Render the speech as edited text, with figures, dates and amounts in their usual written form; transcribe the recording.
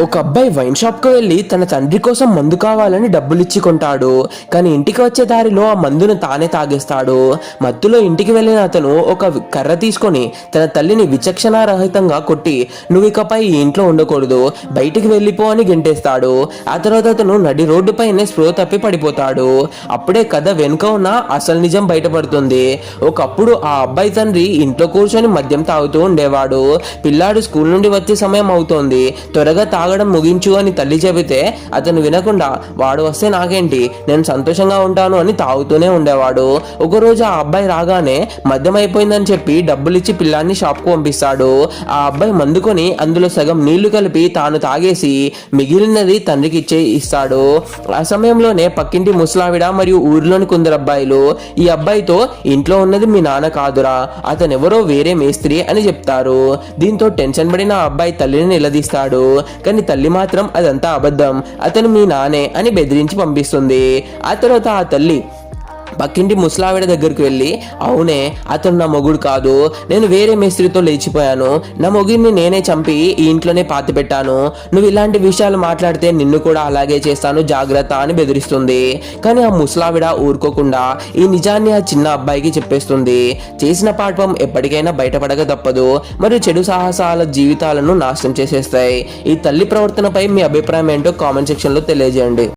ఒక అబ్బాయి వైన్ షాప్కి వెళ్ళి తన తండ్రి కోసం మందు కావాలని డబ్బులిచ్చి కొంటాడు. కానీ ఇంటికి వచ్చే దారిలో ఆ మందును తానే తాగేస్తాడు. మత్తులో ఇంటికి వెళ్ళిన అతను ఒక కర్ర తీసుకొని తన తల్లిని విచక్షణారహితంగా కొట్టి, నువ్వు ఇకపై ఈ ఇంట్లో ఉండకూడదు, బయటికి వెళ్ళిపో అని గెంటేస్తాడు. ఆ తర్వాత అతను నడి రోడ్డుపైనే స్పృహ తప్పి పడిపోతాడు. అప్పుడే కథ వెనుక ఉన్న అసలు నిజం బయటపడుతుంది. ఒకప్పుడు ఆ అబ్బాయి తండ్రి ఇంట్లో కూర్చొని మద్యం తాగుతూ ఉండేవాడు. పిల్లాడు స్కూల్ నుండి వచ్చే సమయం అవుతోంది, త్వరగా తాగడం ముగించు అని తల్లి చెబితే అతను వినకుండా, వాడు వస్తే నాకేంటి, నేను సంతోషంగా ఉంటాను అని తాగుతూనే ఉండేవాడు. ఒకరోజు ఆ అబ్బాయి రాగానే మద్యం అయిపోయిందని చెప్పి డబ్బులిచ్చి పిల్లాన్ని షాప్కు పంపిస్తాడు. ఆ అబ్బాయి మందుకొని అందులో సగం నీళ్లు కలిపి తాను తాగేసి మిగిలినది తండ్రికి ఇస్తాడు. ఆ సమయంలోనే పక్కింటి ముసలావిడ మరియు ఊరిలోని కొందరు అబ్బాయిలు, ఈ అబ్బాయితో ఇంట్లో ఉన్నది మీ నాన్న కాదురా, అతనెవరో వేరే మేస్త్రి అని చెప్తారు. దీంతో టెన్షన్ పడిన ఆ అబ్బాయి తల్లిని నిలదీస్తాడు. కానీ తల్లి మాత్రం అదంతా అబద్ధం, అతను మీ నానే అని బెదిరించి పంపిస్తుంది. ఆ తర్వాత ఆ తల్లి పక్కింటి ముసలావిడ దగ్గరికి వెళ్ళి, అవునే, అతను నా మొగుడు కాదు, నేను వేరే మేస్త్రితో లేచిపోయాను, నా మొగుడిని నేనే చంపి ఈ ఇంట్లోనే పాతి పెట్టాను, నువ్వు ఇలాంటి విషయాలు మాట్లాడితే నిన్ను కూడా అలాగే చేస్తాను, జాగ్రత్త అని బెదిరిస్తుంది. కానీ ఆ ముసలావిడ ఊరుకోకుండా ఈ నిజాన్ని ఆ చిన్న అబ్బాయికి చెప్పేస్తుంది. చేసిన పాపం ఎప్పటికైనా బయటపడక తప్పదు, మరియు చెడు సాహసాల జీవితాలను నాశనం చేసేస్తాయి. ఈ తల్లి ప్రవర్తనపై మీ అభిప్రాయం ఏంటో కామెంట్ సెక్షన్లో తెలియజేయండి.